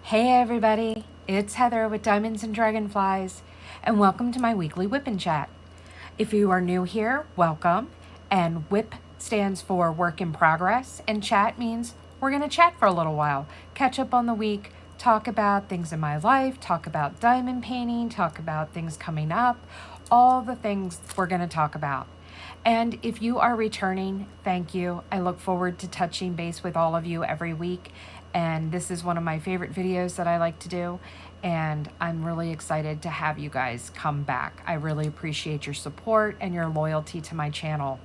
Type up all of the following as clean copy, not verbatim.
Hey everybody, it's Heather with Diamonds and Dragonflies, and welcome to my weekly WIP and Chat. If you are new here, welcome, and WIP stands for Work in Progress, and Chat means we're going to chat for a little while, catch up on the week, talk about things in my life, talk about diamond painting, talk about things coming up, all the things we're going to talk about. And if you are returning, thank you. I look forward to touching base with all of you every week. And this is one of my favorite videos that I like to do. And I'm really excited to have you guys come back. I really appreciate your support and your loyalty to my channel.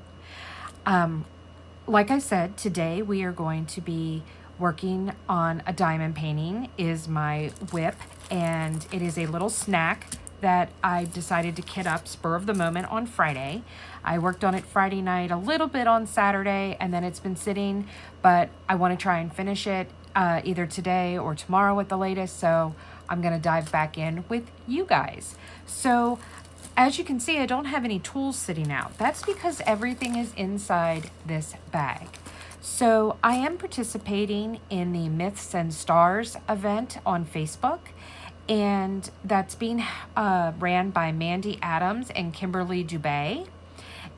Like I said, today we are going to be working on a diamond painting. Is my WIP, and it is a little snack that I decided to kit up spur of the moment on Friday. I worked on it Friday night, a little bit on Saturday, and then it's been sitting, but I want to try and finish it either today or tomorrow at the latest, so I'm going to dive back in with you guys. So as you can see, I don't have any tools sitting out. That's because everything is inside this bag. So I am participating in the Myths and Stars event on Facebook, and that's being ran by Mandy Adams and Kimberly Dubé.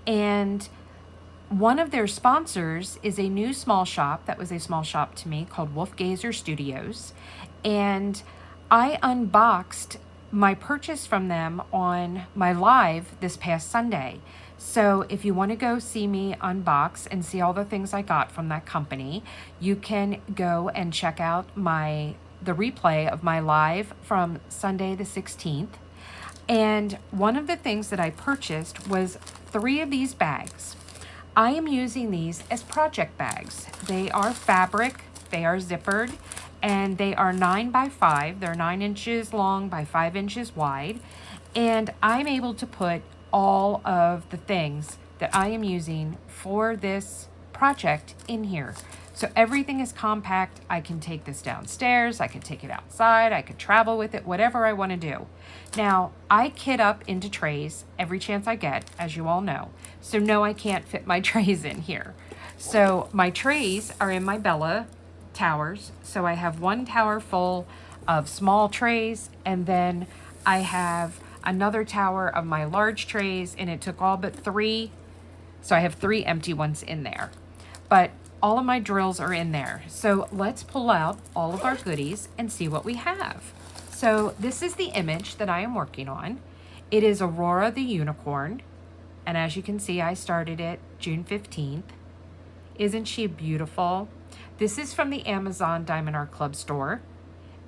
And one of their sponsors is a new small shop that was a small shop to me called Wolf Gazer Studios. And I unboxed my purchase from them on my live this past Sunday. So if you want to go see me unbox and see all the things I got from that company, you can go and check out the replay of my live from Sunday the 16th. And one of the things that I purchased was 3 of these bags. I am using these as project bags. They are fabric, they are zippered, and they are 9 by 5. They're 9 inches long by 5 inches wide. And I'm able to put all of the things that I am using for this project in here. So everything is compact. I can take this downstairs, I can take it outside, I could travel with it, whatever I want to do. Now, I kit up into trays every chance I get, as you all know. So no, I can't fit my trays in here. So my trays are in my Bella towers. So I have 1 tower full of small trays, and then I have another tower of my large trays, and it took all but 3. So I have 3 empty ones in there. But all of my drills are in there. So let's pull out all of our goodies and see what we have. So this is the image that I am working on. It is Aurora the Unicorn. And as you can see, I started it June 15th. Isn't she beautiful? This is from the Amazon Diamond Art Club store.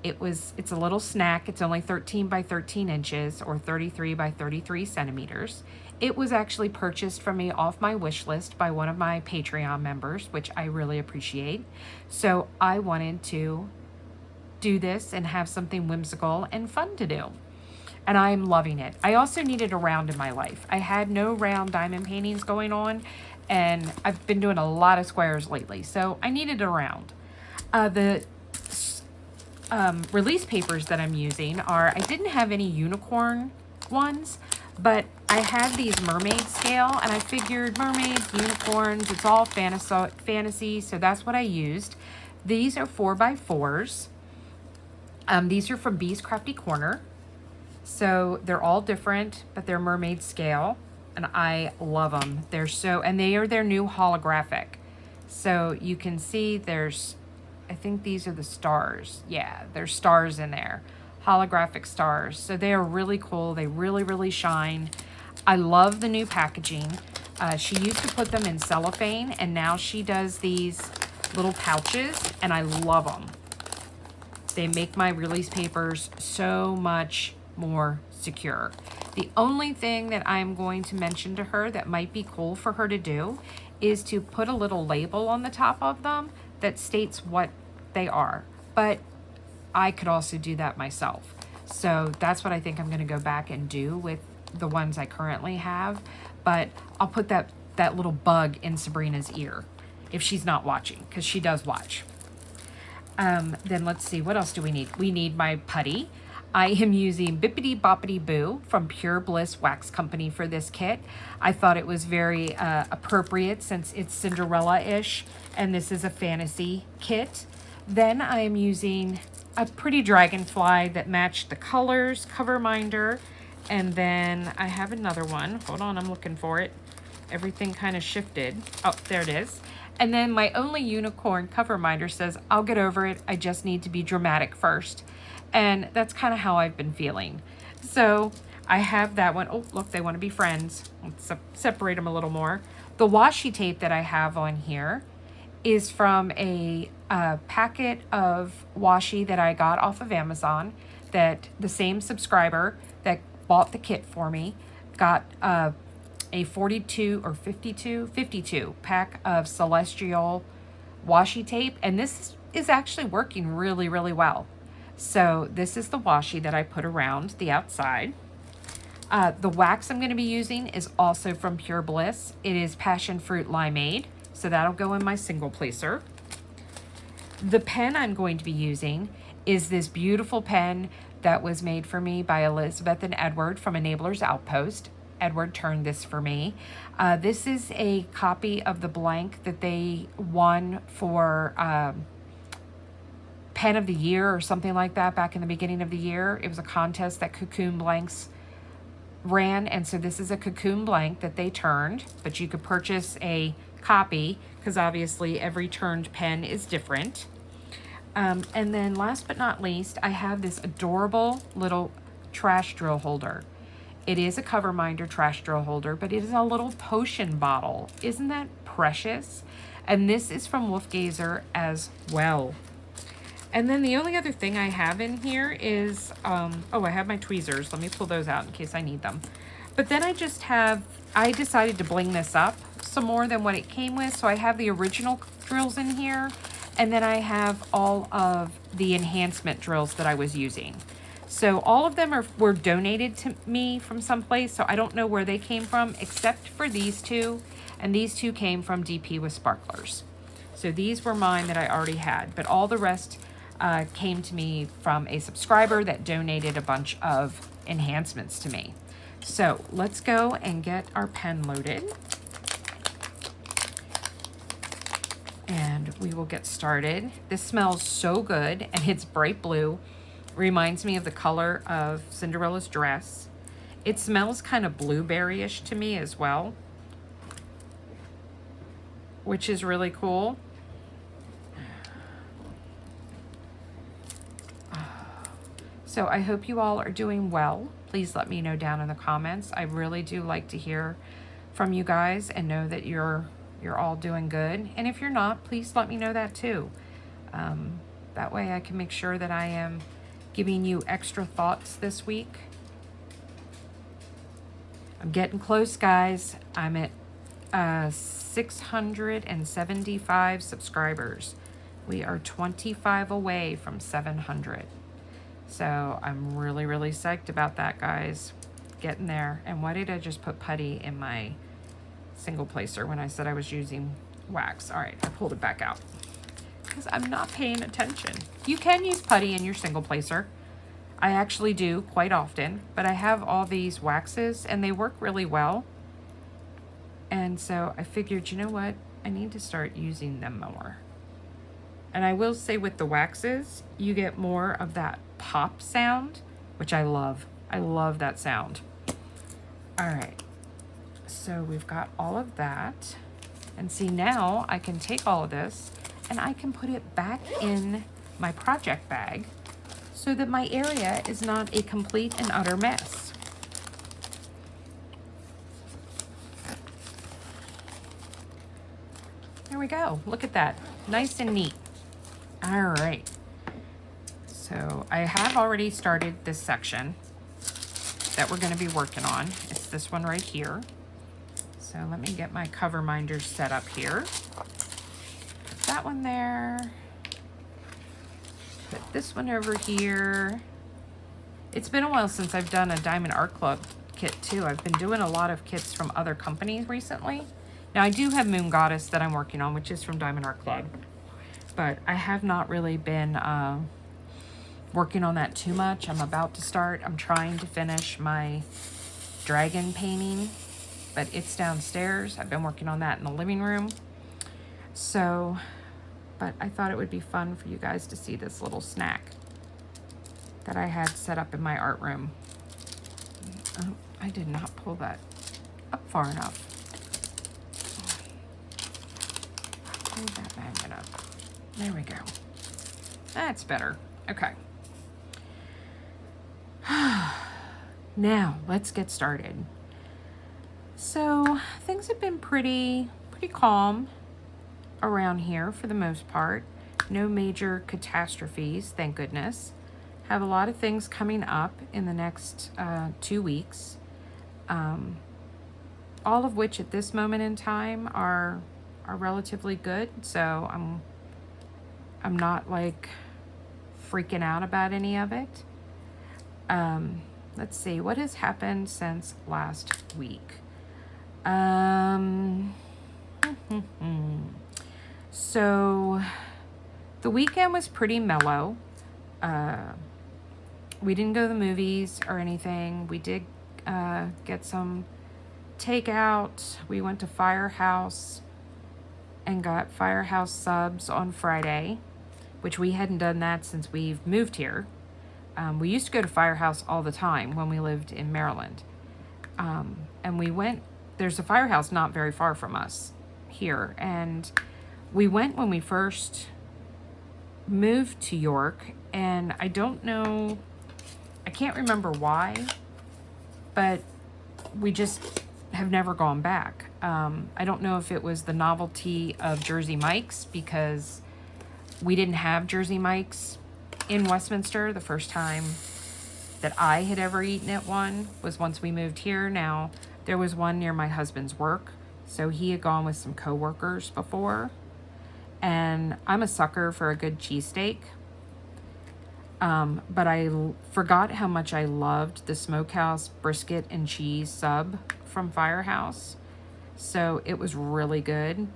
It's a little snack. It's only 13 by 13 inches or 33 by 33 centimeters. It was actually purchased from me off my wish list by one of my Patreon members, which I really appreciate. So I wanted to do this and have something whimsical and fun to do. And I'm loving it. I also needed a round in my life. I had no round diamond paintings going on, and I've been doing a lot of squares lately, so I needed a round. The release papers that I'm using are, I didn't have any unicorn ones, but I had these mermaid scale, and I figured mermaids, unicorns, it's all fantasy, so that's what I used. These are 4x4s. These are from Bee's Crafty Corner. So they're all different, but they're mermaid scale, and I love them. And they are their new holographic. So you can see I think these are the stars. Yeah, there's stars in there. Holographic stars. So they are really cool. They really, really shine. I love the new packaging. She used to put them in cellophane, and now she does these little pouches, and I love them. They make my release papers so much more secure. The only thing that I'm going to mention to her that might be cool for her to do is to put a little label on the top of them that states what they are. But I could also do that myself. So that's what I think I'm going to go back and do with the ones I currently have. But I'll put that little bug in Sabrina's ear if she's not watching, because she does watch. Then let's see, what else do we need? We need my putty. I am using Bippity Boppity Boo from Pure Bliss Wax Company for this kit. I thought it was very appropriate since it's Cinderella-ish, and this is a fantasy kit. Then I am using a pretty dragonfly that matched the colors, cover minder. And then I have another one. Hold on, I'm looking for it. Everything kind of shifted. Oh, there it is. And then my only unicorn cover minder says, I'll get over it. I just need to be dramatic first. And that's kind of how I've been feeling. So I have that one. Oh, look, they want to be friends. Let's separate them a little more. The washi tape that I have on here is from a packet of washi that I got off of Amazon, that the same subscriber that bought the kit for me got a 42 or 52 pack of Celestial washi tape, and this is actually working really, really well. So this is the washi that I put around the outside. The wax I'm going to be using is also from Pure Bliss. It is passion fruit limeade, so that'll go in my single placer. The pen I'm going to be using is this beautiful pen that was made for me by Elizabeth and Edward from Enabler's Outpost. Edward turned this for me. This is a copy of the blank that they won for Pen of the Year or something like that back in the beginning of the year. It was a contest that Cocoon Blanks ran, and so this is a Cocoon blank that they turned, but you could purchase a copy because obviously every turned pen is different. And then last but not least, I have this adorable little trash drill holder. It is a cover minder trash drill holder, but it is a little potion bottle. Isn't that precious? And this is from Wolfgazer as well. And then the only other thing I have in here is, oh, I have my tweezers. Let me pull those out in case I need them. But then I decided to bling this up some more than what it came with. So I have the original drills in here, and then I have all of the enhancement drills that I was using. So all of them were donated to me from someplace, so I don't know where they came from, except for these two, and these two came from DP with Sparklers. So these were mine that I already had, but all the rest came to me from a subscriber that donated a bunch of enhancements to me. So let's go and get our pen loaded. And we will get started. This smells so good, and it's bright blue. Reminds me of the color of Cinderella's dress. It smells kind of blueberry-ish to me as well, which is really cool. So I hope you all are doing well. Please let me know down in the comments. I really do like to hear from you guys and know that you're all doing good. And if you're not, please let me know that too. That way I can make sure that I am giving you extra thoughts this week. I'm getting close, guys. I'm at 675 subscribers. We are 25 away from 700. So I'm really, really psyched about that, guys. Getting there. And why did I just put putty in my single placer when I said I was using wax? All right, I pulled it back out because I'm not paying attention. You can use putty in your single placer. I actually do quite often, but I have all these waxes and they work really well. And so I figured, you know what? I need to start using them more. And I will say with the waxes, you get more of that pop sound, which I love. I love that sound. All right. So we've got all of that. And see, now I can take all of this and I can put it back in my project bag so that my area is not a complete and utter mess. There we go. Look at that. Nice and neat. All right. So I have already started this section that we're going to be working on. It's this one right here. So let me get my cover minders set up here. Put that one there. Put this one over here. It's been a while since I've done a Diamond Art Club kit too. I've been doing a lot of kits from other companies recently. Now I do have Moon Goddess that I'm working on, which is from Diamond Art Club. But I have not really been working on that too much. I'm about to start. I'm trying to finish my dragon painting, but it's downstairs. I've been working on that in the living room. So, but I thought it would be fun for you guys to see this little snack. that I had set up in my art room. Oh, I did not pull that up far enough. Move that magnet up. There we go. That's better. Okay. Now, let's get started. So, things have been pretty calm around here for the most part. No major catastrophes, thank goodness. Have a lot of things coming up in the next 2 weeks. All of which at this moment in time are relatively good. So I'm not like freaking out about any of it. Let's see, what has happened since last week? So the weekend was pretty mellow. We didn't go to the movies or anything. We did get some takeout. We went to Firehouse and got Firehouse subs on Friday, which we hadn't done that since we've moved here. We used to go to Firehouse all the time when we lived in Maryland. And we went, there's a Firehouse not very far from us here. And we went when we first moved to York. And I don't know, I can't remember why, but we just have never gone back. I don't know if it was the novelty of Jersey Mike's, because we didn't have Jersey Mike's in Westminster. The first time that I had ever eaten at one was once we moved here. Now, there was one near my husband's work, so he had gone with some coworkers before. And I'm a sucker for a good cheesesteak. But I forgot how much I loved the smokehouse brisket and cheese sub from Firehouse. So it was really good.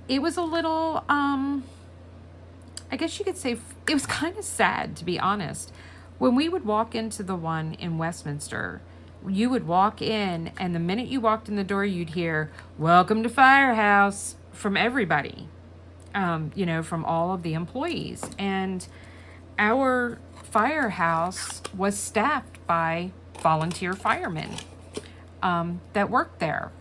It was a little, I guess you could say, it was kind of sad, to be honest. When we would walk into the one in Westminster, you would walk in, and the minute you walked in the door, you'd hear, "Welcome to Firehouse," from everybody, from all of the employees. And our firehouse was staffed by volunteer firemen that worked there.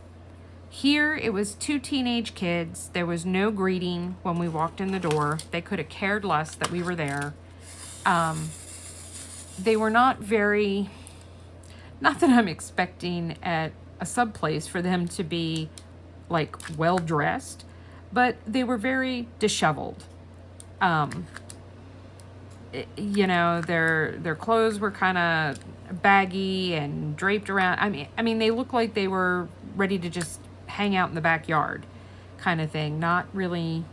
Here, it was 2 teenage kids. There was no greeting when we walked in the door. They could have cared less that we were there. They were not very, not that I'm expecting at a sub place for them to be like well dressed, but they were very disheveled. Their clothes were kind of baggy and draped around. I mean, they looked like they were ready to just hang out in the backyard, kind of thing. Not really.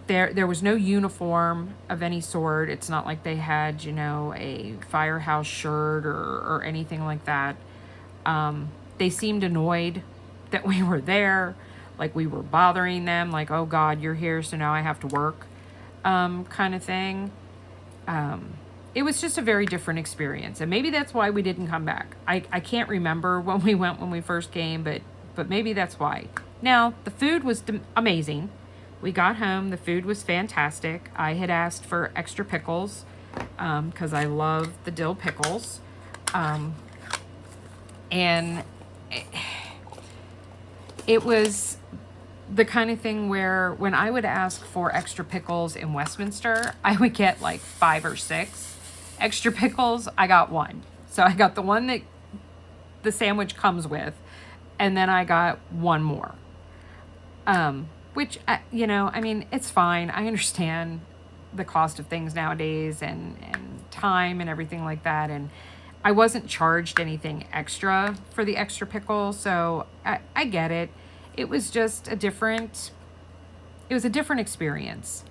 There was no uniform of any sort. It's not like they had, a Firehouse shirt or anything like that. They seemed annoyed that we were there, like we were bothering them, like, "Oh God, you're here, so now I have to work," kind of thing. It was just a very different experience, and maybe that's why we didn't come back. I can't remember when we went when we first came, but maybe that's why. Now, the food was amazing. We got home, the food was fantastic. I had asked for extra pickles because I love the dill pickles. And it was the kind of thing where when I would ask for extra pickles in Westminster, I would get like 5 or 6 extra pickles. I got 1. So I got the one that the sandwich comes with, and then I got 1 more. Which, it's fine. I understand the cost of things nowadays and time and everything like that. And I wasn't charged anything extra for the extra pickle, so I get it. It was just a different experience.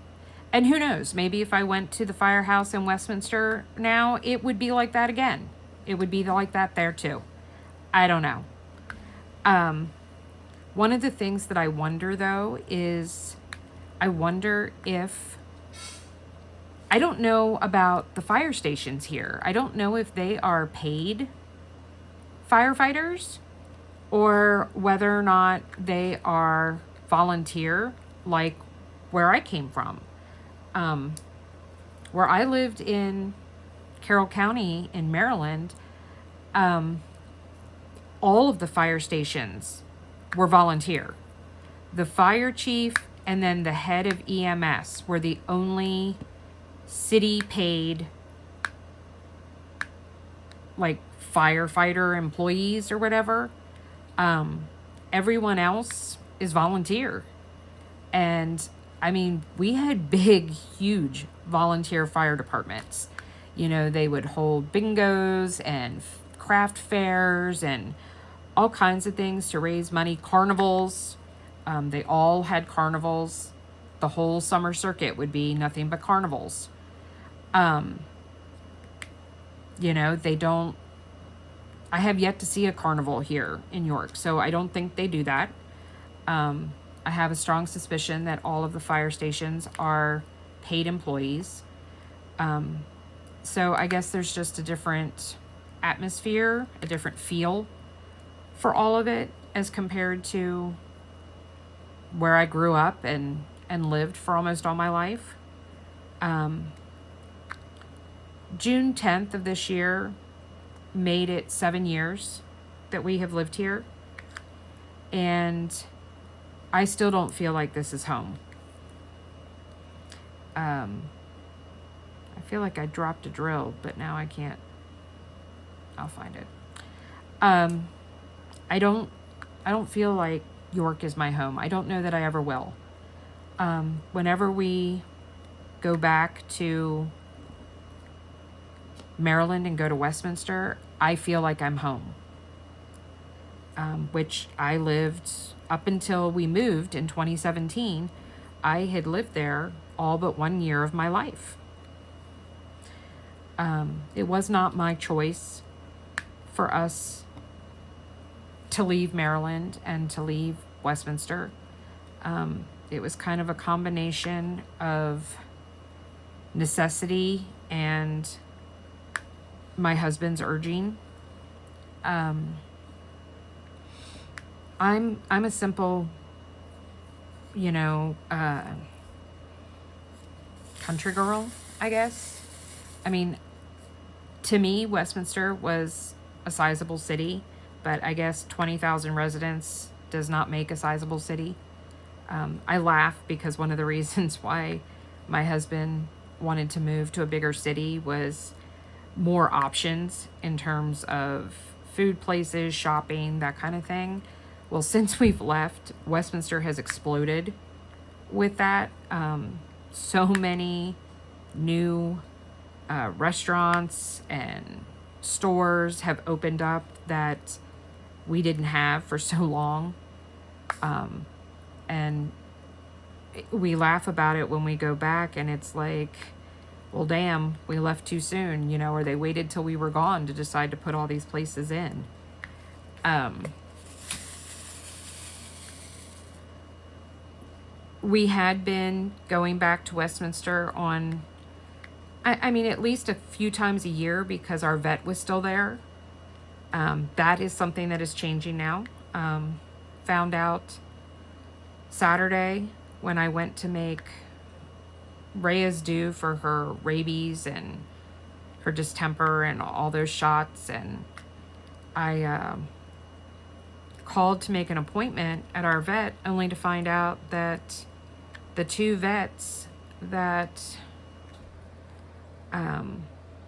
And who knows, maybe if I went to the Firehouse in Westminster now, it would be like that again. It would be like that there too. I don't know. One of the things that I wonder, though, is I wonder if, I don't know about the fire stations here. I don't know if they are paid firefighters or whether or not they are volunteer, like where I came from. Where I lived in Carroll County in Maryland, all of the fire stations were volunteer. The fire chief and then the head of EMS were the only city paid like firefighter employees or whatever. Everyone else is volunteer. And I mean, we had big, huge volunteer fire departments. You know, they would hold bingos and craft fairs and all kinds of things to raise money. Carnivals. They all had carnivals. The whole summer circuit would be nothing but carnivals. You know, they don't, I have yet to see a carnival here in York, so I don't think they do that. I have a strong suspicion that all of the fire stations are paid employees. So I guess there's just a different atmosphere, a different feel for all of it as compared to where I grew up and lived for almost all my life. June 10th of this year made it 7 years that we have lived here. And I still don't feel like this is home. I feel like I dropped a drill, but now I can't. I'll find it. I don't feel like York is my home. I don't know that I ever will. Whenever we go back to Maryland and go to Westminster, I feel like I'm home. Which I lived up until we moved in 2017. I had lived there all but 1 year of my life. It was not my choice for us to leave Maryland and to leave Westminster. It was kind of a combination of necessity and my husband's urging. I'm a simple, you know, country girl, I guess. I mean, to me, Westminster was a sizable city, but I guess 20,000 residents does not make a sizable city. I laugh because one of the reasons why my husband wanted to move to a bigger city was more options in terms of food places, shopping, that kind of thing. Well, since we've left, Westminster has exploded with that. So many new restaurants and stores have opened up that we didn't have for so long. And we laugh about it when we go back, and it's like, well, damn, we left too soon, you know, or they waited till we were gone to decide to put all these places in. We had been going back to Westminster on, I mean, at least a few times a year because our vet was still there. That is something that is changing now. Found out Saturday when I went to make Rhea's due for her rabies and her distemper and all those shots, and I called to make an appointment at our vet only to find out that the two vets that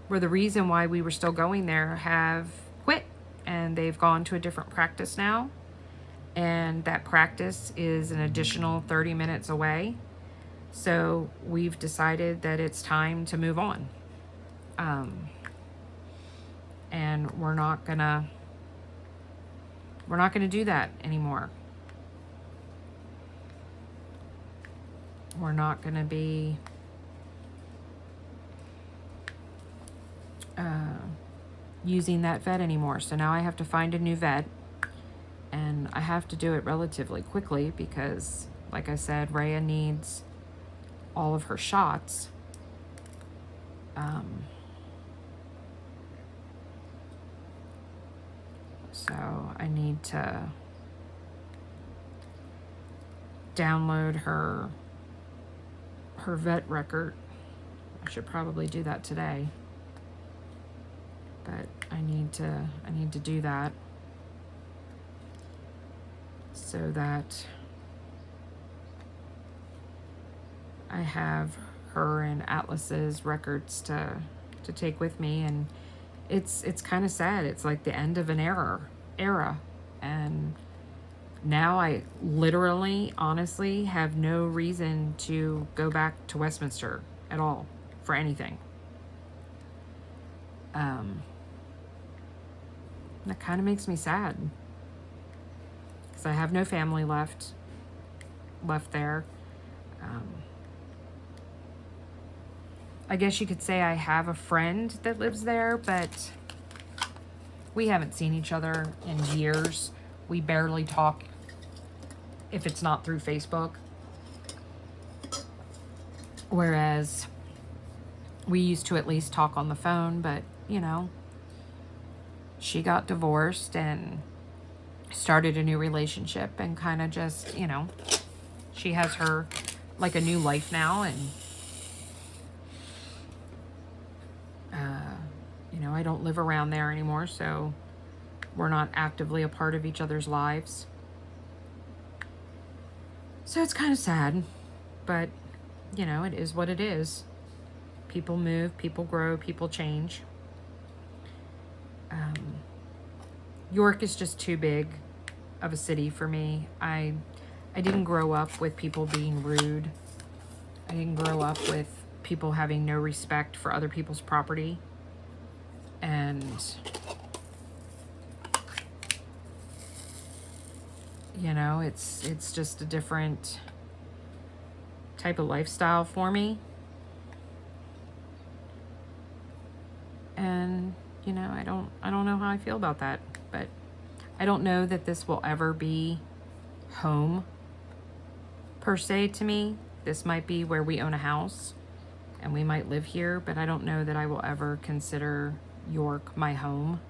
were the reason why we were still going there have quit, and they've gone to a different practice now, and that practice is an additional 30 minutes away. So we've decided that it's time to move on. And we're not gonna do that anymore. We're not gonna be using that vet anymore. So now I have to find a new vet, and I have to do it relatively quickly because, like I said, Rhea needs all of her shots. So I need to download her vet record. I should probably do that today. But I need to do that so that I have her and Atlas's records to take with me. And it's kind of sad. It's like the end of an era. And now I literally, honestly have no reason to go back to Westminster at all for anything. That kind of makes me sad because I have no family left there. I guess you could say I have a friend that lives there, but we haven't seen each other in years. We barely talk if it's not through Facebook. Whereas we used to at least talk on the phone, but you know, she got divorced and started a new relationship and kind of just, you know, she has her like a new life now. And you know, I don't live around there anymore, so we're not actively a part of each other's lives. So it's kind of sad, but you know, it is what it is. People move, people grow, people change. York is just too big of a city for me. I didn't grow up with people being rude. I didn't grow up with people having no respect for other people's property. And you know, it's just a different type of lifestyle for me. And you know, I don't know how I feel about that, but I don't know that this will ever be home per se to me. This might be where we own a house and we might live here, but I don't know that I will ever consider York my home.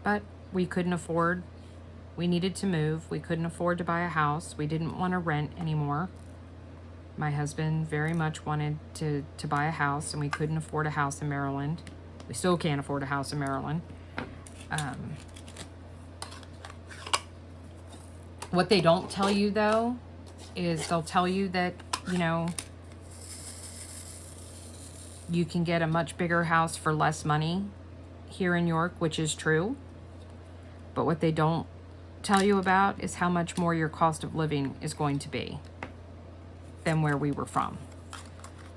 But we couldn't afford, we needed to move. We couldn't afford to buy a house. We didn't want to rent anymore. My husband very much wanted to buy a house, and we couldn't afford a house in Maryland. We still can't afford a house in Maryland. What they don't tell you, though, is they'll tell you that, you know, you can get a much bigger house for less money here in York, which is true. But what they don't tell you about is how much more your cost of living is going to be than where we were from.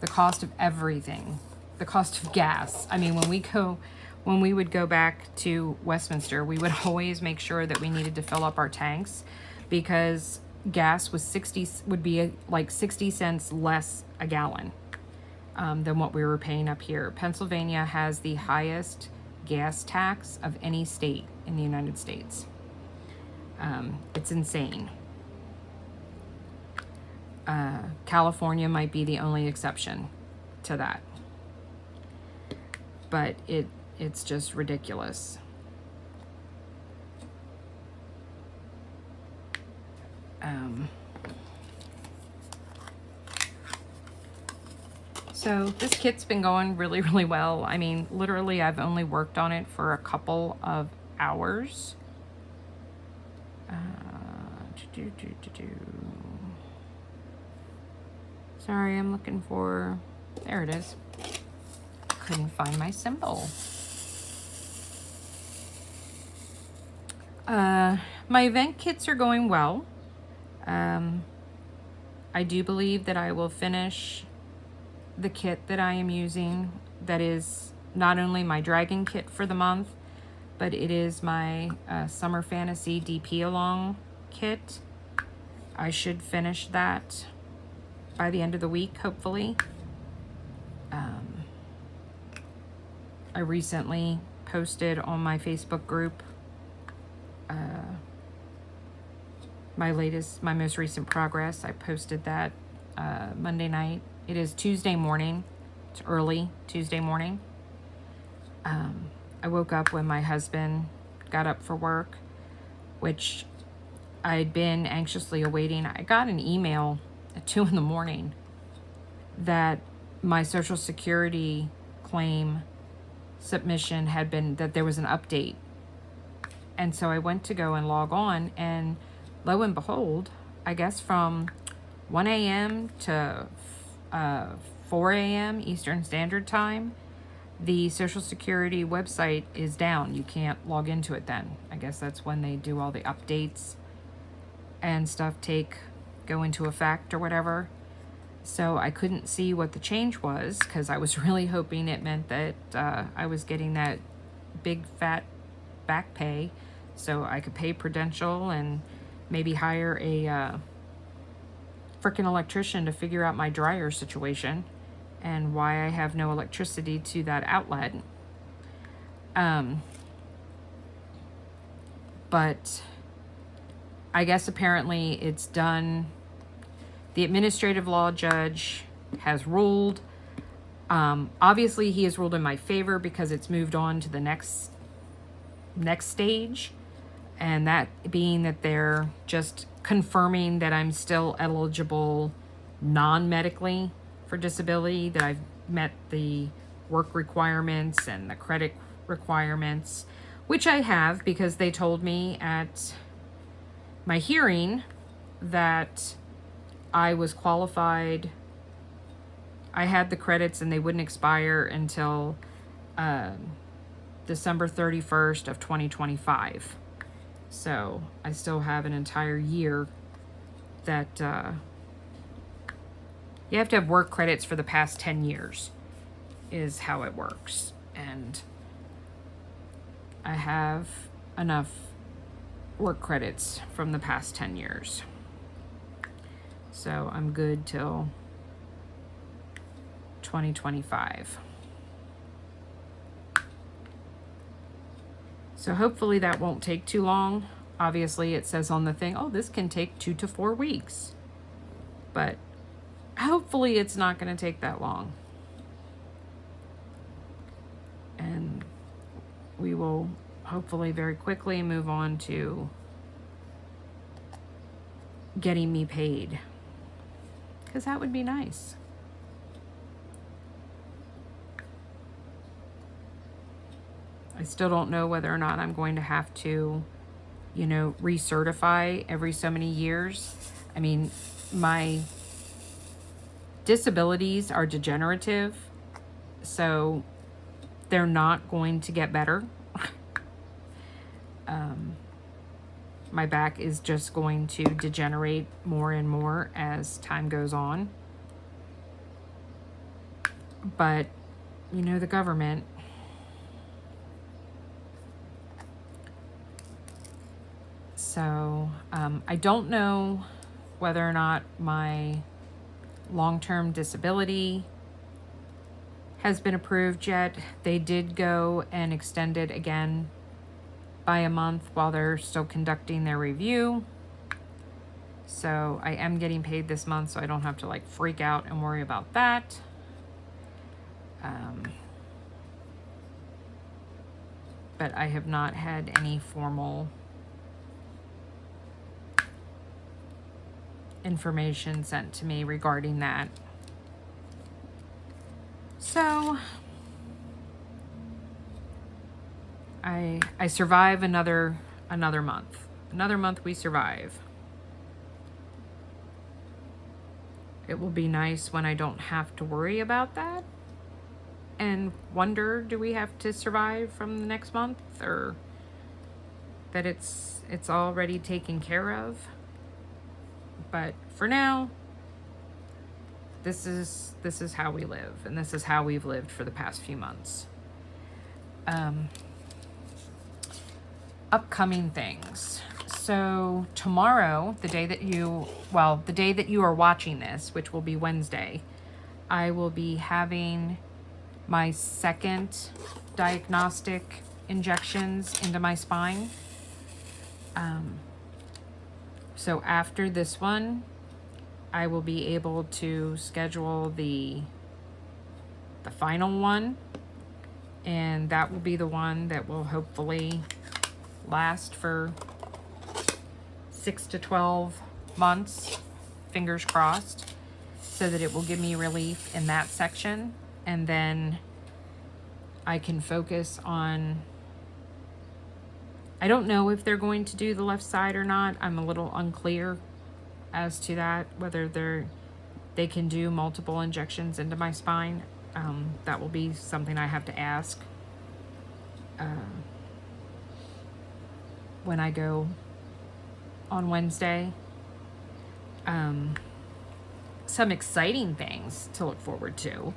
The cost of everything, the cost of gas. I mean, when we would go back to Westminster, we would always make sure that we needed to fill up our tanks because gas would be like 60 cents less a gallon than what we were paying up here. Pennsylvania has the highest gas tax of any state in the United States. It's insane. California might be the only exception to that, but it's just ridiculous. So this kit's been going really, really well. I mean, literally, I've only worked on it for a couple of hours. Sorry, I'm looking for, there it is. Couldn't find my symbol. My event kits are going well. I do believe that I will finish the kit that I am using. That is not only my dragon kit for the month, but it is my Summer Fantasy DP Along kit. I should finish that by the end of the week, hopefully. I recently posted on my Facebook group my most recent progress. I posted that Monday night. It is Tuesday morning. It's early Tuesday morning. I woke up when my husband got up for work, which I'd been anxiously awaiting. I got an email at 2 in the morning that my Social Security claim submission had been, that there was an update. And so I went to go and log on, and lo and behold, I guess from 1 a.m. to 4 a.m. Eastern Standard Time, the Social Security website is down. You can't log into it then. I guess that's when they do all the updates and stuff go into effect or whatever. So I couldn't see what the change was, because I was really hoping it meant that I was getting that big fat back pay so I could pay Prudential and maybe hire a frickin' electrician to figure out my dryer situation and why I have no electricity to that outlet. But I guess apparently it's done. The administrative law judge has ruled. Obviously, he has ruled in my favor because it's moved on to the next stage, and that being that they're just confirming that I'm still eligible non-medically for disability, that I've met the work requirements and the credit requirements, which I have, because they told me at my hearing that I was qualified. I had the credits and they wouldn't expire until December 31st of 2025. So I still have an entire year that you have to have work credits for the past 10 years is how it works. And I have enough work credits from the past 10 years. So I'm good till 2025. So hopefully that won't take too long. Obviously it says on the thing, oh, this can take 2 to 4 weeks. But hopefully it's not going to take that long. And we will hopefully very quickly move on to getting me paid, because that would be nice. I still don't know whether or not I'm going to have to, recertify every so many years. I mean, my disabilities are degenerative, so they're not going to get better. My back is just going to degenerate more and more as time goes on. But, the government, so I don't know whether or not my long-term disability has been approved yet. They did go and extend it again by a month while they're still conducting their review. So I am getting paid this month, so I don't have to freak out and worry about that. But I have not had any formal information sent to me regarding that. So I survive another month. Another month we survive. It will be nice when I don't have to worry about that and wonder, do we have to survive from the next month, or that it's already taken care of. But for now, this is how we live, and this is how we've lived for the past few months. Upcoming things. So tomorrow, the day that you are watching this, which will be Wednesday, I will be having my second diagnostic injections into my spine. So after this one, I will be able to schedule the final one, and that will be the one that will hopefully last for 6 to 12 months. fingers crossed, so that it will give me relief in that section. And then I can focus on, I don't know if they're going to do the left side or not. I'm a little unclear as to that, whether they can do multiple injections into my spine. That will be something I have to ask when I go on Wednesday. Some exciting things to look forward to.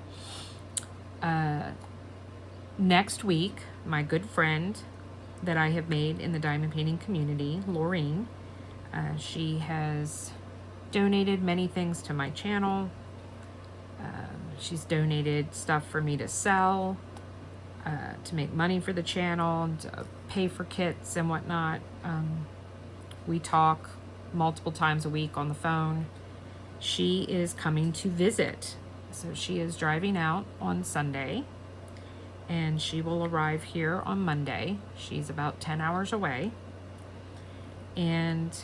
Next week, my good friend that I have made in the diamond painting community, Laureen, she has donated many things to my channel. She's donated stuff for me to sell, to make money for the channel, to pay for kits and whatnot. We talk multiple times a week on the phone. She is coming to visit. So she is driving out on Sunday, and she will arrive here on Monday. She's about 10 hours away. And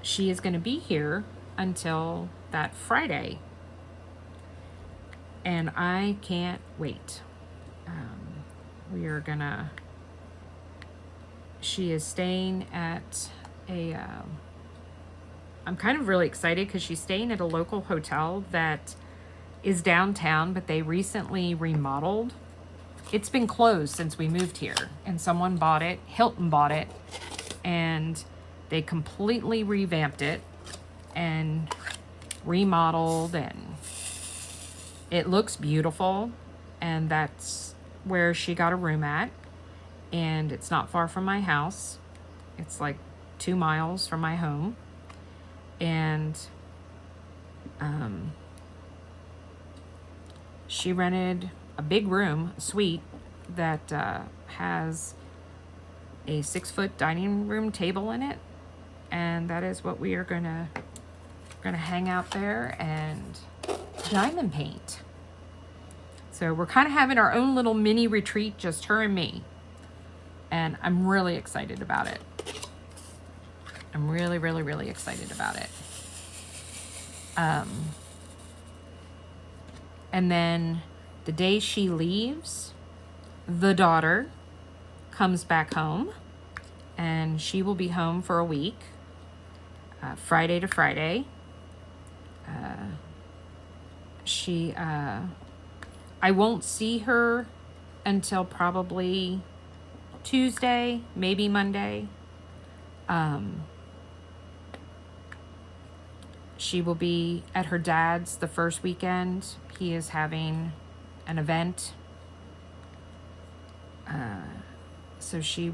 she is going to be here until that Friday. And I can't wait. We are gonna, she is staying at a, I'm kind of really excited because she's staying at a local hotel that is downtown, but they recently remodeled. It's been closed since we moved here, and someone bought it, Hilton bought it, and they completely revamped it and remodeled, and it looks beautiful. And that's where she got a room at, and it's not far from my house. It's like 2 miles from my home. And she rented a big room, a suite, that has a 6-foot dining room table in it, and that is what we are gonna hang out there and diamond paint. So we're kind of having our own little mini retreat, just her and me, and I'm really excited about it. I'm really, really, really excited about it. And then the day she leaves, the daughter comes back home, and she will be home for a week, Friday to Friday. I won't see her until probably Tuesday, maybe Monday. She will be at her dad's the first weekend. He is having an event. So she's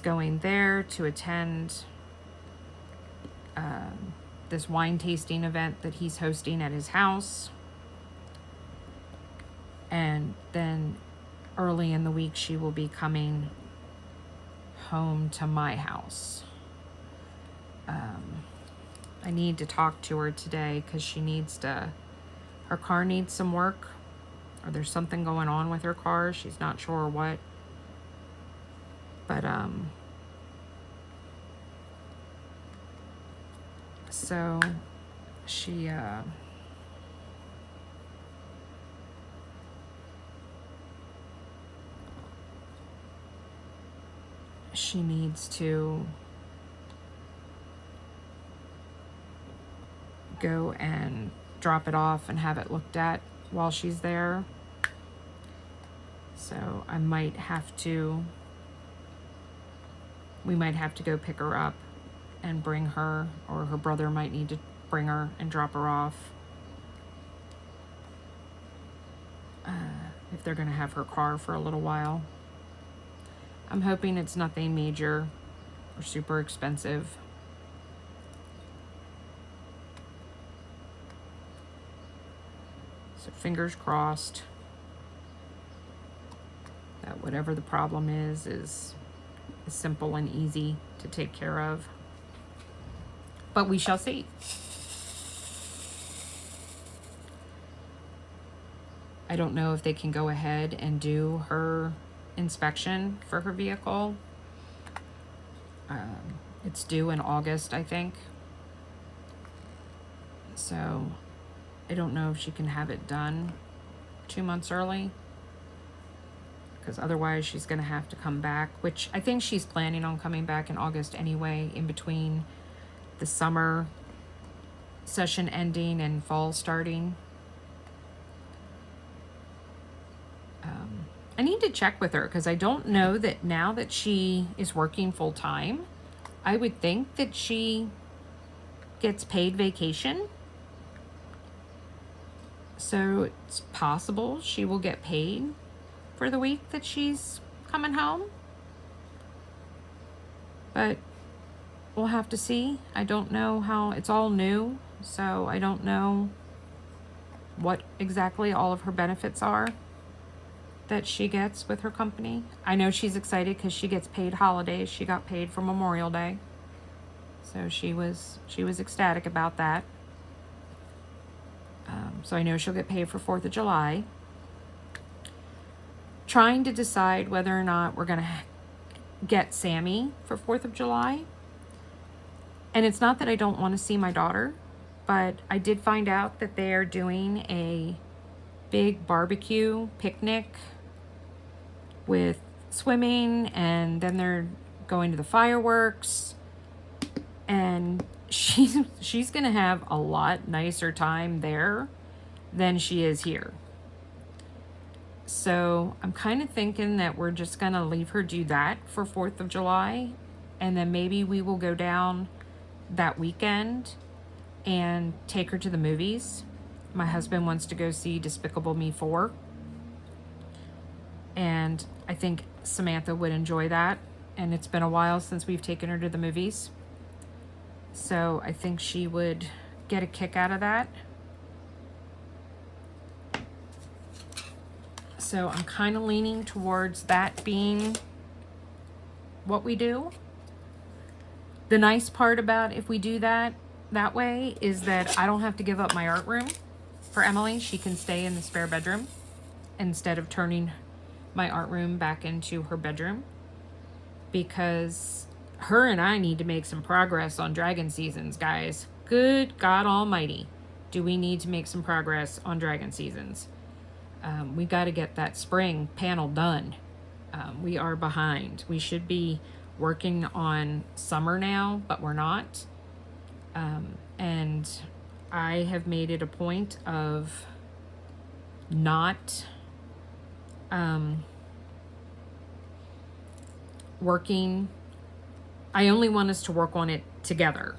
going there to attend this wine tasting event that he's hosting at his house. And then early in the week, she will be coming home to my house. I need to talk to her today because her car needs some work, or there's something going on with her car. She's not sure what. But, so she needs to go and drop it off and have it looked at while she's there. So we might have to go pick her up and bring her, or her brother might need to bring her and drop her off, if they're going to have her car for a little while. I'm hoping it's nothing major or super expensive. So fingers crossed that whatever the problem is simple and easy to take care of. But we shall see. I don't know if they can go ahead and do her inspection for her vehicle. It's due in August, I think. So I don't know if she can have it done 2 months early, because otherwise she's going to have to come back, which I think she's planning on coming back in August anyway, in between the summer session ending and fall starting. I need to check with her, because I don't know that now that she is working full time, I would think that she gets paid vacation. So it's possible she will get paid for the week that she's coming home. But we'll have to see. I don't know how, it's all new, so I don't know what exactly all of her benefits are that she gets with her company. I know she's excited because she gets paid holidays. She got paid for Memorial Day. So she was ecstatic about that. So I know she'll get paid for 4th of July. Trying to decide whether or not we're going to get Sammy for 4th of July. And it's not that I don't want to see my daughter, but I did find out that they're doing a big barbecue picnic with swimming, and then they're going to the fireworks, and she's gonna have a lot nicer time there than she is here. So I'm kind of thinking that we're just gonna leave her do that for 4th of July, and then maybe we will go down that weekend and take her to the movies. My husband wants to go see Despicable Me 4. And I think Samantha would enjoy that. And it's been a while since we've taken her to the movies. So I think she would get a kick out of that. So I'm kind of leaning towards that being what we do. The nice part about if we do that way is that I don't have to give up my art room for Emily. She can stay in the spare bedroom instead of turning my art room back into her bedroom, because her and I need to make some progress on dragon seasons, guys. Good God Almighty, do we need to make some progress on dragon seasons. We got to get that spring panel done. We are behind. We should be working on summer now, but we're not. And I have made it a point of not working. I only want us to work on it together.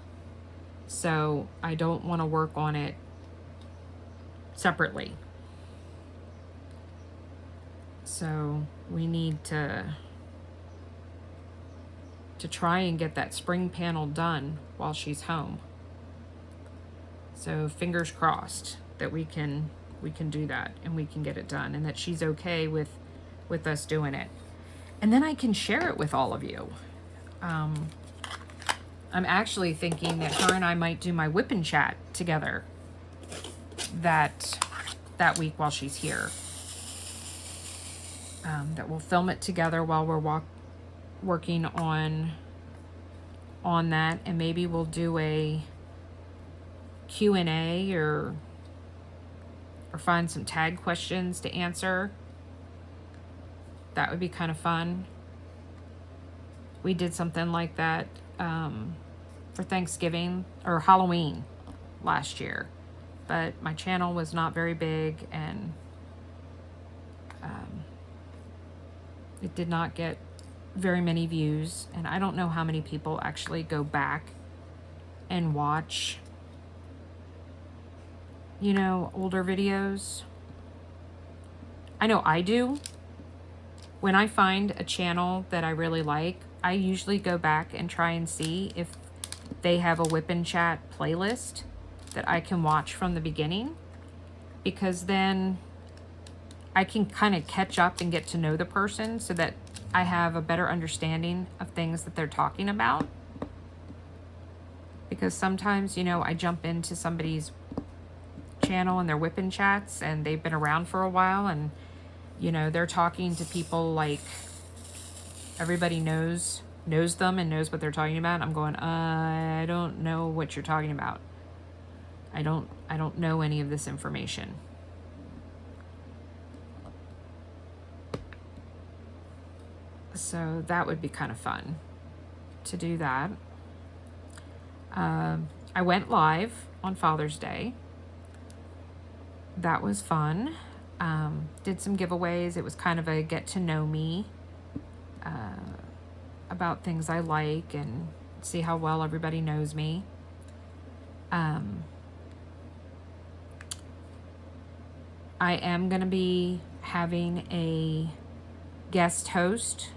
So I don't want to work on it separately. So we need to try and get that spring panel done while she's home. So fingers crossed that we can do that, and we can get it done, and that she's okay with us doing it. And then I can share it with all of you. I'm actually thinking that her and I might do my WIP and chat together that week while she's here. That we'll film it together while we're working on that, and maybe we'll do a Q&A or find some tag questions to answer. That would be kind of fun. We did something like that for Thanksgiving or Halloween last year, but my channel was not very big, and it did not get very many views, and I don't know how many people actually go back and watch, you know, older videos. I know I do. When I find a channel that I really like, I usually go back and try and see if they have a WIP and Chat playlist that I can watch from the beginning, because then I can kind of catch up and get to know the person so that I have a better understanding of things that they're talking about. Because sometimes, you know, I jump into somebody's channel and their WIP and Chats and they've been around for a while, and You know, they're talking to people like everybody knows them and knows what they're talking about. I'm going, I don't know what you're talking about. I don't know any of this information. So that would be kind of fun to do that. I went live on Father's Day. That was fun. Did some giveaways. It was kind of a get to know me about things I like and see how well everybody knows me. I am going to be having a guest host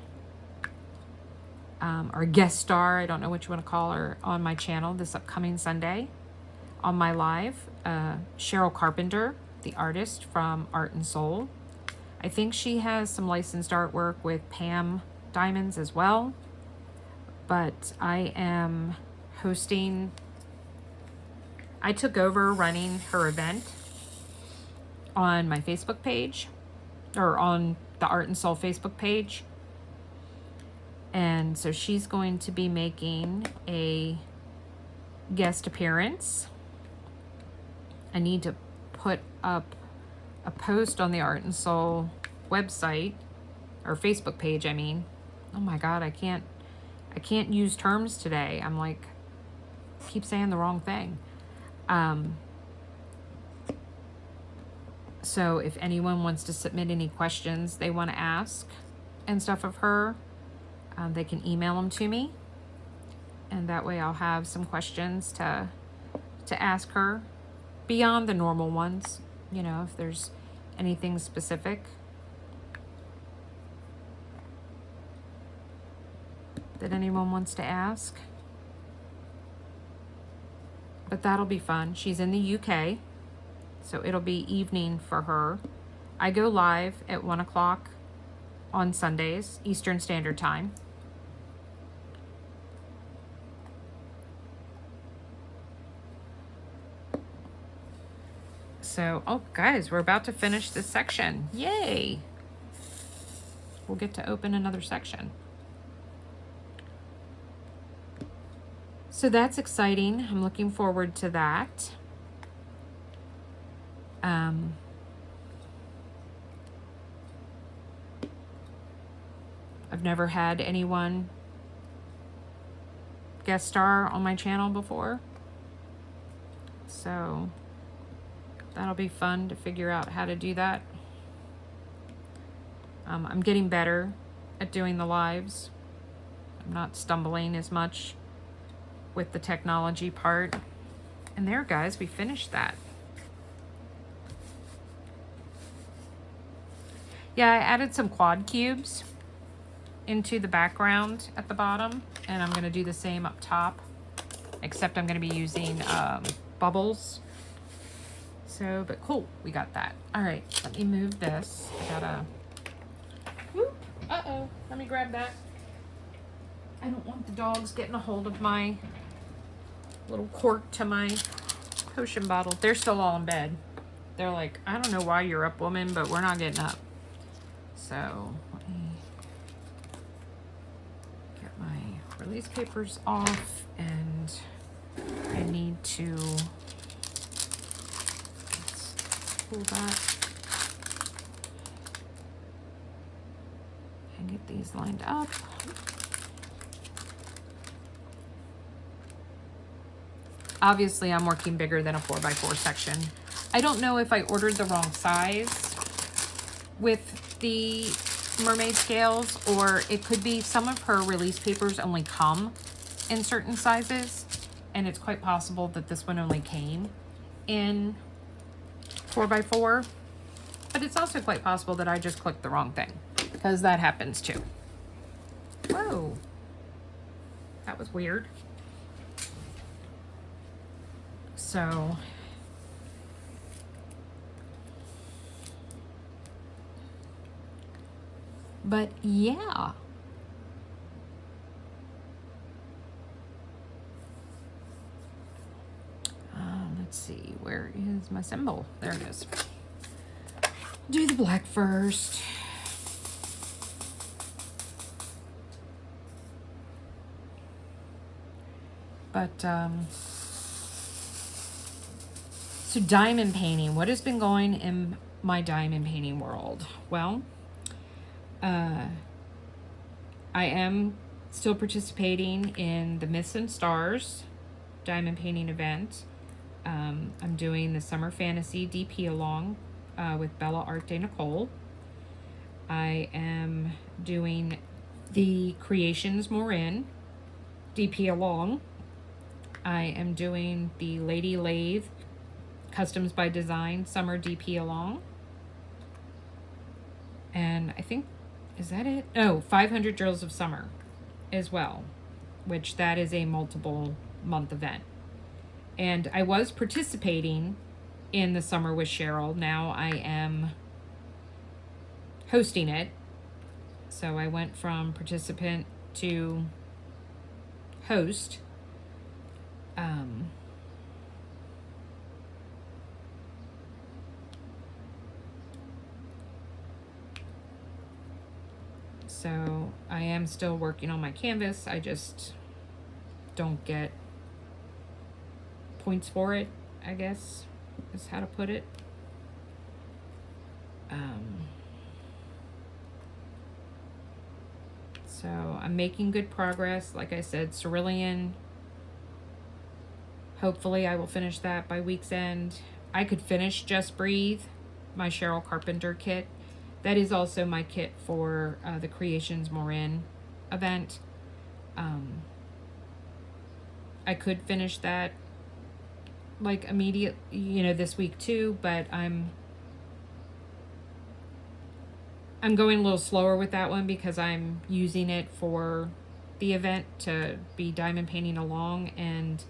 or guest star, I don't know what you want to call her, on my channel this upcoming Sunday on my live. Cheryl Carpenter, the artist from Art and Soul. I think she has some licensed artwork with Pam Diamonds as well. But I am hosting, I took over running her event on my Facebook page, or on the Art and Soul Facebook page. And so she's going to be making a guest appearance. I need to put up a post on the Art and Soul website, or Facebook page, I mean. Oh my God, I can't use terms today. I'm like, keep saying the wrong thing. So if anyone wants to submit any questions they want to ask and stuff of her, they can email them to me. And that way I'll have some questions to ask her beyond the normal ones. You know, if there's anything specific that anyone wants to ask. But that'll be fun. She's in the UK, so it'll be evening for her. I go live at 1 o'clock on Sundays, Eastern Standard Time. So, oh guys, we're about to finish this section. Yay! We'll get to open another section. So that's exciting. I'm looking forward to that. I've never had anyone guest star on my channel before. So that'll be fun to figure out how to do that. I'm getting better at doing the lives. I'm not stumbling as much with the technology part. And there, guys, we finished that. Yeah, I added some quad cubes into the background at the bottom, and I'm going to do the same up top, except I'm going to be using bubbles. So, but cool, we got that. All right, let me move this. I gotta, whoop, uh-oh, let me grab that. I don't want the dogs getting a hold of my little cork to my potion bottle. They're still all in bed. They're like, I don't know why you're up, woman, but we're not getting up. So, let me get my release papers off, and I need to pull that and get these lined up. Obviously, I'm working bigger than a 4x4 section. I don't know if I ordered the wrong size with the mermaid scales, or it could be some of her release papers only come in certain sizes, and it's quite possible that this one only came in 4x4, but it's also quite possible that I just clicked the wrong thing, because that happens too. Whoa, that was weird. So but yeah, let's see, where is my symbol? There it is. Do the black first. But, so diamond painting, what has been going in my diamond painting world? Well, I am still participating in the Myths and Stars diamond painting event. I'm doing the Summer Fantasy DP along with Bella Art de Nicole. I am doing the Creations Morin DP along. I am doing the Lady Lathe Customs by Design Summer DP along. And I think, is that it? Oh, 500 Drills of Summer as well, which that is a multiple month event. And I was participating in the Summer with Cheryl. Now I am hosting it. So I went from participant to host. So I am still working on my canvas. I just don't get points for it, I guess is how to put it. So I'm making good progress. Like I said, Cerulean. Hopefully I will finish that by week's end. I could finish Just Breathe, my Cheryl Carpenter kit. That is also my kit for the Creations Morin event. I could finish that like immediate, this week too, but I'm going a little slower with that one because I'm using it for the event to be diamond painting along, and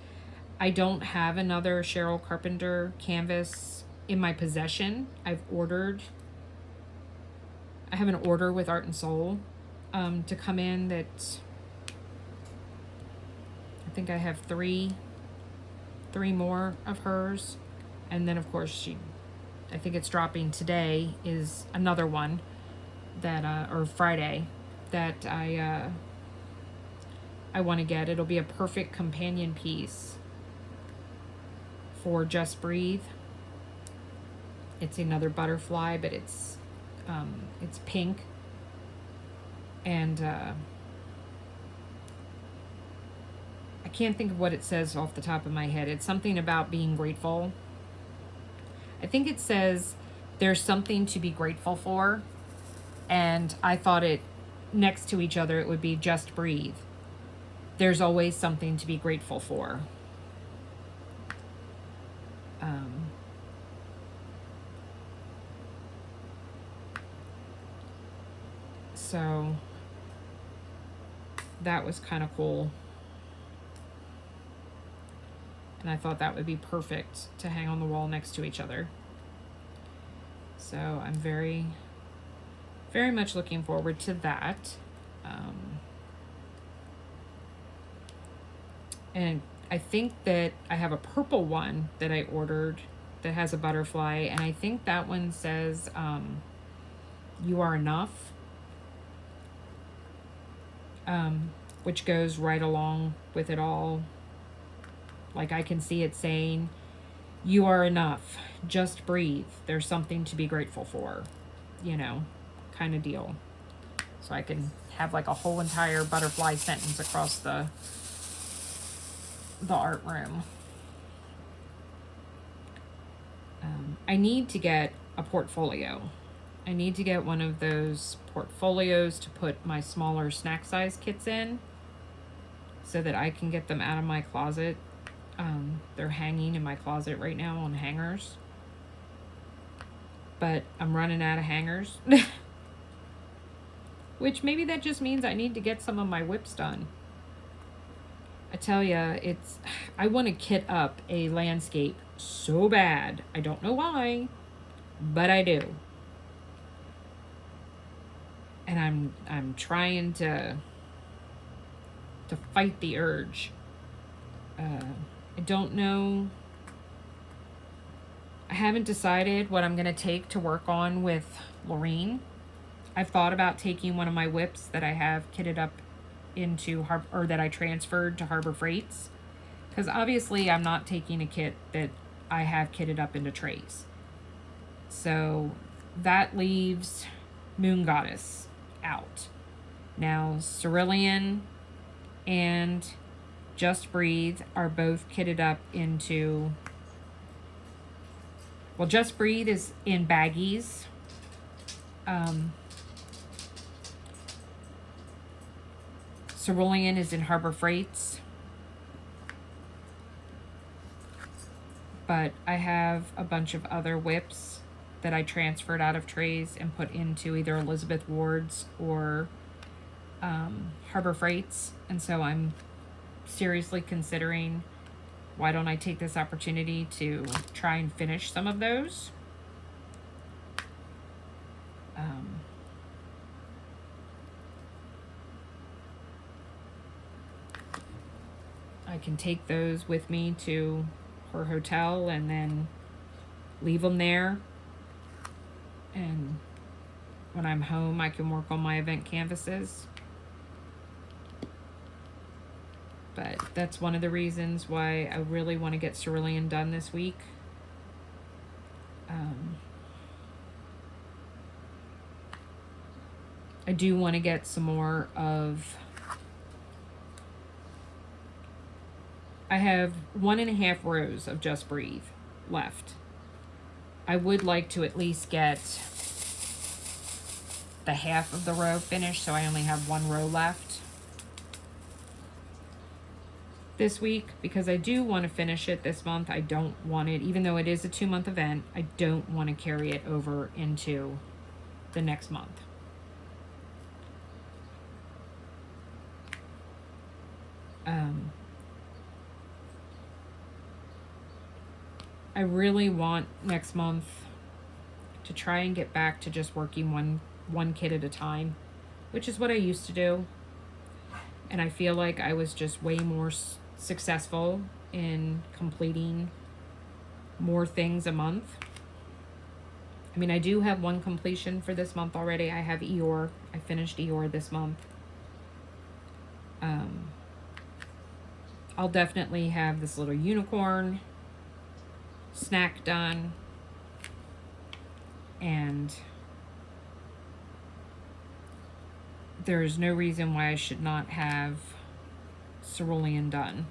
I don't have another Cheryl Carpenter canvas in my possession. I have an order with Art and Soul to come in that I think I have three more of hers. And then of course I think it's dropping today is another one that, or Friday, that I want to get. It'll be a perfect companion piece for Just Breathe. It's another butterfly, but it's pink, and I can't think of what it says off the top of my head. It's something about being grateful. I think it says there's something to be grateful for, and I thought it next to each other it would be Just Breathe. There's always something to be grateful for. So that was kind of cool. And I thought that would be perfect to hang on the wall next to each other. So I'm very, very much looking forward to that. And I think that I have a purple one that I ordered that has a butterfly, and I think that one says You Are Enough, which goes right along with it all. Like I can see it saying, you are enough, just breathe, there's something to be grateful for, kind of deal. So I can have like a whole entire butterfly sentence across the art room. I need to get a portfolio. I need to get one of those portfolios to put my smaller snack size kits in so that I can get them out of my closet. They're hanging in my closet right now on hangers, but I'm running out of hangers. Which maybe that just means I need to get some of my WIPs done. I tell ya, I want to kit up a landscape so bad. I don't know why, but I do. And I'm trying to fight the urge. I don't know. I haven't decided what I'm going to take to work on with Lorene. I've thought about taking one of my WIPs that I have kitted up into, or that I transferred to Harbor Freights. Because obviously I'm not taking a kit that I have kitted up into trays. So that leaves Moon Goddess out. Now Cerulean and Just Breathe are both kitted up into, well, Just Breathe is in baggies. Cerulean is in Harbor Freights. But I have a bunch of other WIPs that I transferred out of trays and put into either Elizabeth Ward's or Harbor Freights. And so I'm seriously considering, why don't I take this opportunity to try and finish some of those. I can take those with me to her hotel and then leave them there. And when I'm home, I can work on my event canvases. But that's one of the reasons why I really want to get Cerulean done this week. I do want to get some more of... I have 1.5 rows of Just Breathe left. I would like to at least get the half of the row finished, so I only have 1 row left this week, because I do want to finish it this month. I don't want it, even though it is a 2-month event, I don't want to carry it over into the next month. I really want next month to try and get back to just working one kit at a time, which is what I used to do. And I feel like I was just way more successful in completing more things a month. I mean, I do have 1 completion for this month already. I have Eeyore. I finished Eeyore this month. I'll definitely have this little unicorn snack done, and there's no reason why I should not have Cerulean done.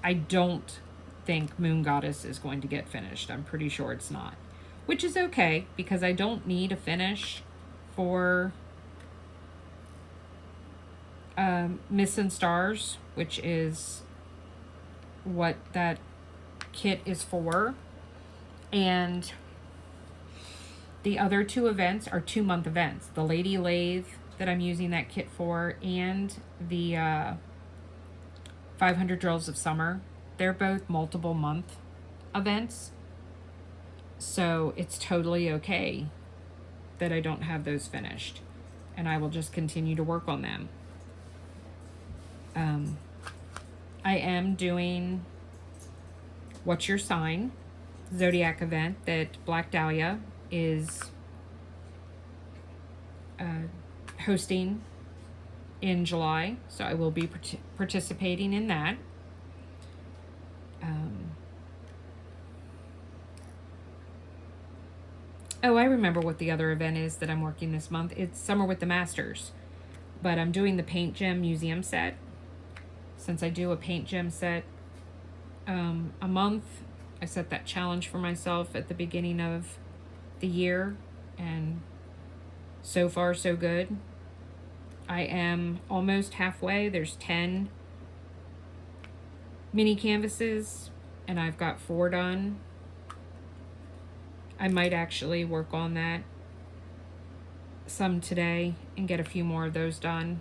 I don't think Moon Goddess is going to get finished. I'm pretty sure it's not, which is okay, because I don't need a finish for Myths and Stars, which is what that kit is for. And the other 2 events are 2-month events. The Lady Lathe that I'm using that kit for, and the 500 Drills of Summer. They're both multiple month events. So it's totally okay that I don't have those finished. And I will just continue to work on them. I am doing What's Your Sign Zodiac event that Black Dahlia is hosting in July, so I will be participating in that. Oh, I remember what the other event is that I'm working this month. It's Summer with the Masters, but I'm doing the Paint Gem Museum set. Since I do a Paint Gem set a month, I set that challenge for myself at the beginning of the year, and so far so good. I am almost halfway. There's 10 mini canvases and I've got 4 done. I might actually work on that some today and get a few more of those done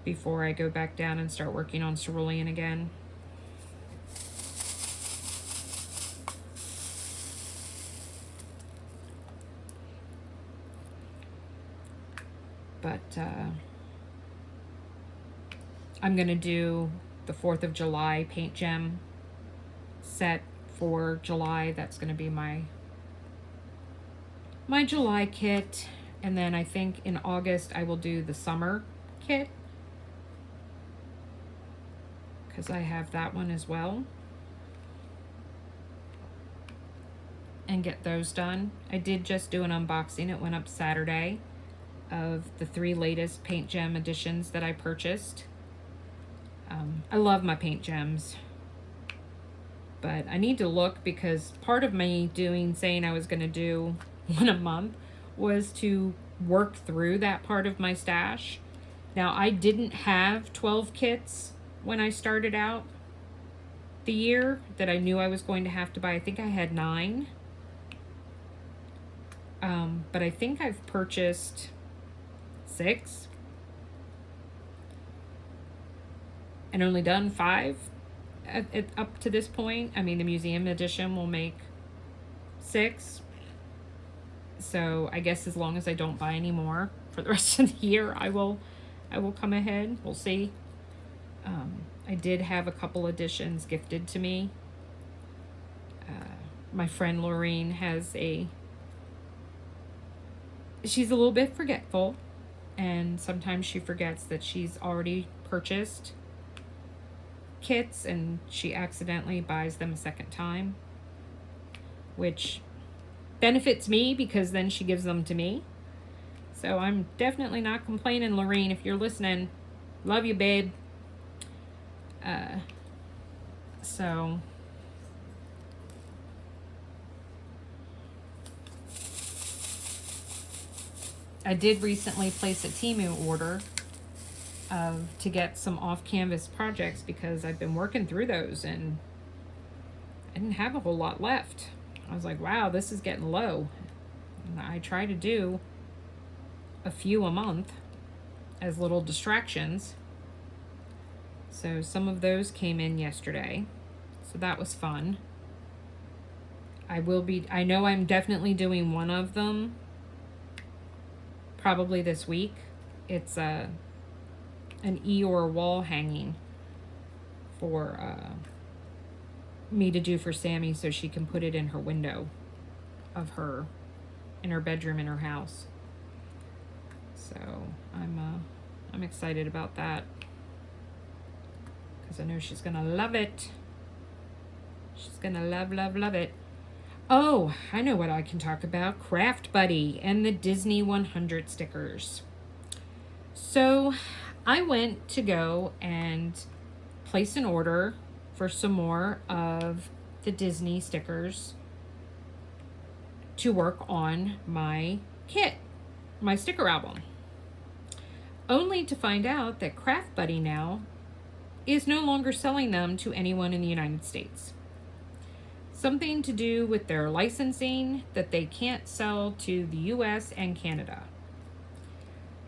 before I go back down and start working on Cerulean again. But I'm going to do the 4th of July paint gem set for July. That's going to be my July kit. And then I think in August I will do the summer kit, because I have that one as well, and get those done. I did just do an unboxing. It went up Saturday, of the 3 latest paint gem editions that I purchased. I love my paint gems, but I need to look, because part of me saying I was going to do one a month was to work through that part of my stash. Now, I didn't have 12 kits when I started out the year that I knew I was going to have to buy. I think I had 9. But I think I've purchased 6 and only done 5 up to this point. I mean, the museum edition will make 6. So I guess as long as I don't buy any more for the rest of the year, I will come ahead. We'll see. I did have a couple editions gifted to me. My friend Laureen has she's a little bit forgetful, and sometimes she forgets that she's already purchased kits and she accidentally buys them a second time, which benefits me because then she gives them to me. So I'm definitely not complaining, Lorene, if you're listening. Love you, babe. So I did recently place a Temu order to get some off-canvas projects, because I've been working through those and I didn't have a whole lot left. I was like, wow, this is getting low. And I try to do a few a month as little distractions. So some of those came in yesterday. So that was fun. I know I'm definitely doing one of them probably this week. It's an Eeyore wall hanging for me to do for Sammy, so she can put it in her window in her bedroom in her house. So I'm excited about that, because I know she's gonna love it. She's gonna love it. Oh, I know what I can talk about. Craft Buddy and the Disney 100 stickers. So I went to go and place an order for some more of the Disney stickers to work on my kit, my sticker album. Only to find out that Craft Buddy now is no longer selling them to anyone in the United States. Something to do with their licensing, that they can't sell to the US and Canada.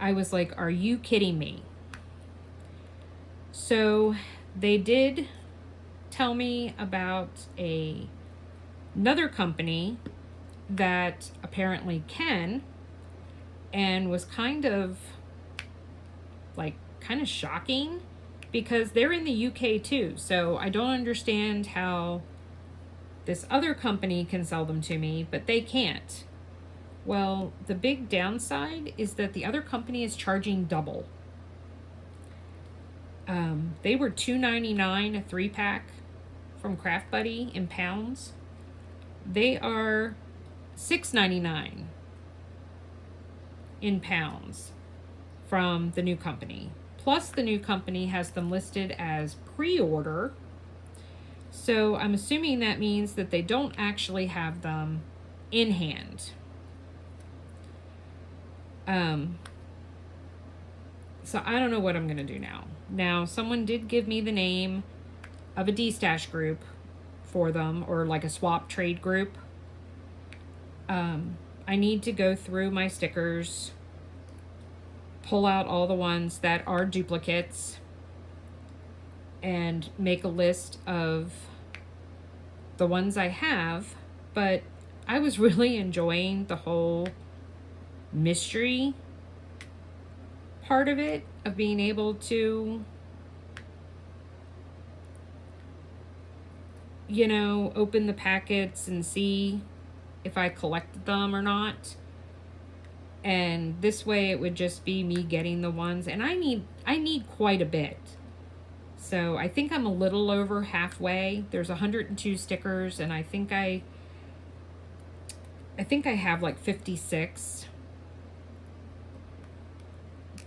I was like, are you kidding me? So they did tell me about another company that apparently can, and was kind of shocking, because they're in the UK too. So I don't understand how this other company can sell them to me, but they can't. Well, the big downside is that the other company is charging double. They were $2.99 a 3-pack from Craft Buddy in pounds. They are $6.99 in pounds from the new company. Plus, the new company has them listed as pre-order. So I'm assuming that means that they don't actually have them in hand. So I don't know what I'm going to do now. Now, someone did give me the name of a D-stash group for them, or like a swap trade group. I need to go through my stickers, pull out all the ones that are duplicates, and make a list of the ones I have. But I was really enjoying the whole mystery part of it, of being able to you know, open the packets and see if I collected them or not. And this way it would just be me getting the ones, and I need quite a bit. So I think I'm a little over halfway. There's 102 stickers, and I think I have like 56.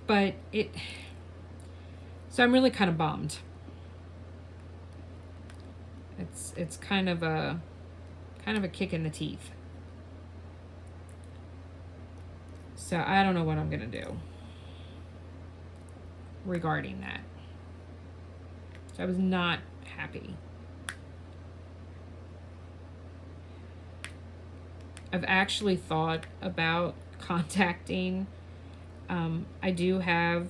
But so I'm really kind of bummed. It's kind of a kick in the teeth. So I don't know what I'm gonna do regarding that. So I was not happy. I've actually thought about contacting, I do have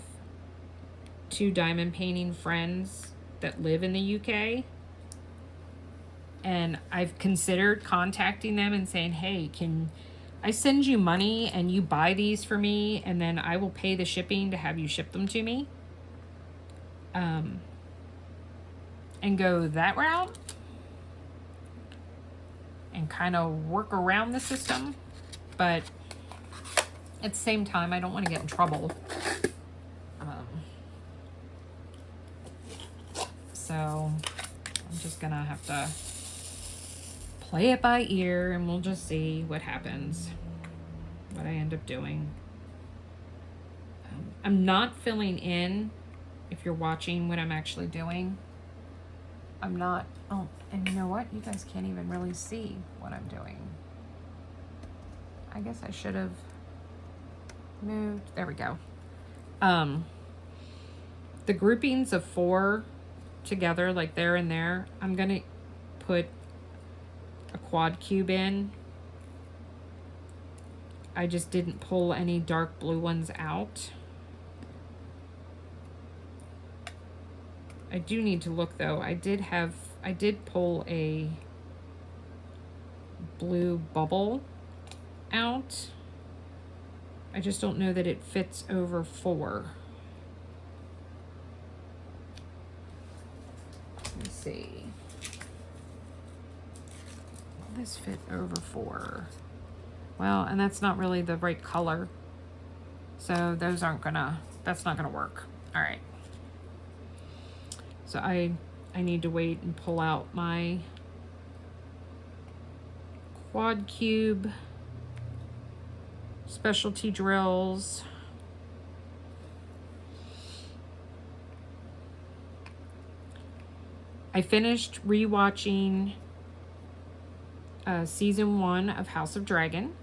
2 diamond painting friends that live in the UK. And I've considered contacting them and saying, hey, can I send you money and you buy these for me, and then I will pay the shipping to have you ship them to me? And go that route and kind of work around the system. But at the same time, I don't want to get in trouble. So I'm just gonna have to play it by ear, and we'll just see what happens, what I end up doing. I'm not filling in, if you're watching, what I'm actually doing. I'm not, oh, and you know what? You guys can't even really see what I'm doing. I guess I should have moved, there we go. The groupings of 4 together, like there and there, I'm gonna put a quad cube in. I just didn't pull any dark blue ones out. I do need to look though. I did pull a blue bubble out. I just don't know that it fits over 4. Let me see. Will this fit over 4? Well, and that's not really the right color. So those aren't gonna, that's not gonna work. All right. So I need to wait and pull out my quad cube specialty drills. I finished rewatching season 1 of House of Dragon,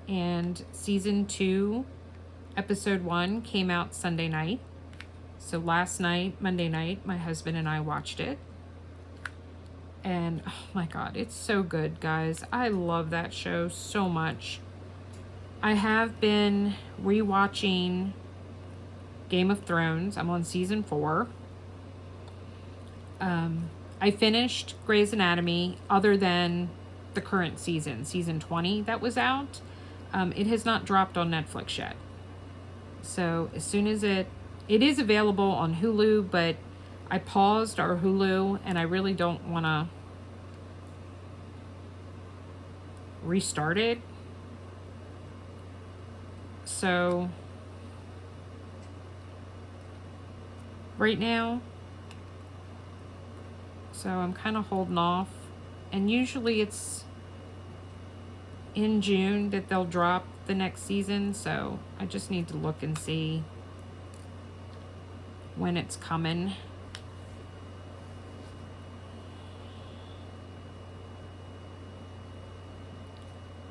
and season 2 episode 1 came out Sunday night. So last night, Monday night, my husband and I watched it. And oh my God, it's so good, guys. I love that show so much. I have been rewatching Game of Thrones. I'm on season 4. I finished Grey's Anatomy, other than the current season, season 20 that was out. It has not dropped on Netflix yet. So as soon as it is available on Hulu, but I paused our Hulu and I really don't want to restart it. So right now, so I'm kind of holding off, and usually it's in June that they'll drop the next season, so I just need to look and see when it's coming.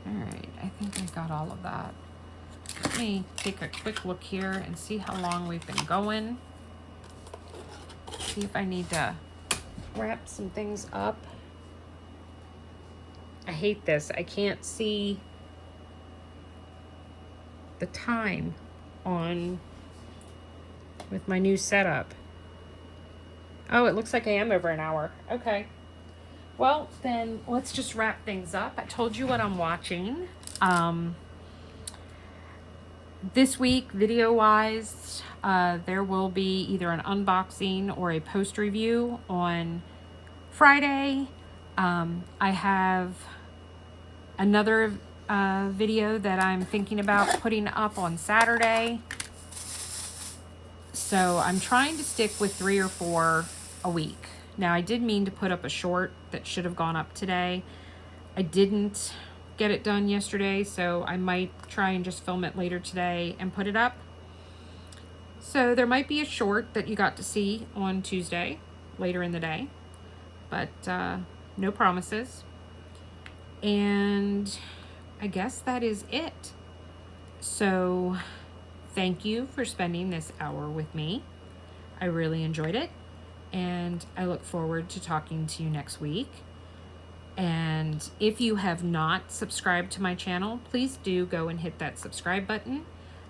All right, I think I got all of that. Let me take a quick look here and see how long we've been going. See if I need to wrap some things up. I hate this. I can't see the time on with my new setup. Oh, it looks like I am over an hour. Okay. Well, then let's just wrap things up. I told you what I'm watching. This week, video-wise, there will be either an unboxing or a post review on Friday. I have another video that I'm thinking about putting up on Saturday. So I'm trying to stick with 3 or 4 a week. Now, I did mean to put up a short that should have gone up today. I didn't get it done yesterday, so I might try and just film it later today and put it up. So there might be a short that you got to see on Tuesday, later in the day, but no promises. And I guess that is it. So thank you for spending this hour with me. I really enjoyed it, and I look forward to talking to you next week. And if you have not subscribed to my channel, please do go and hit that subscribe button.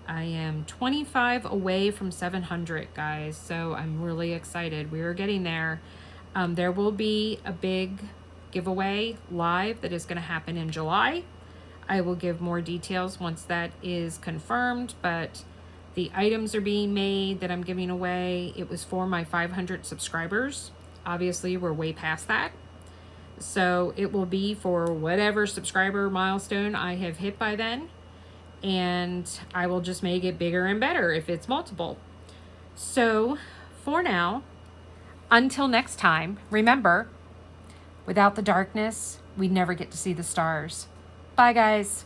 I am 25 away from 700, guys, so I'm really excited. We are getting there. There will be a big giveaway live that is going to happen in July. I will give more details once that is confirmed, but the items are being made that I'm giving away. It was for my 500 subscribers. Obviously, we're way past that. So it will be for whatever subscriber milestone I have hit by then. And I will just make it bigger and better if it's multiple. So for now, until next time, remember, without the darkness, we'd never get to see the stars. Bye, guys.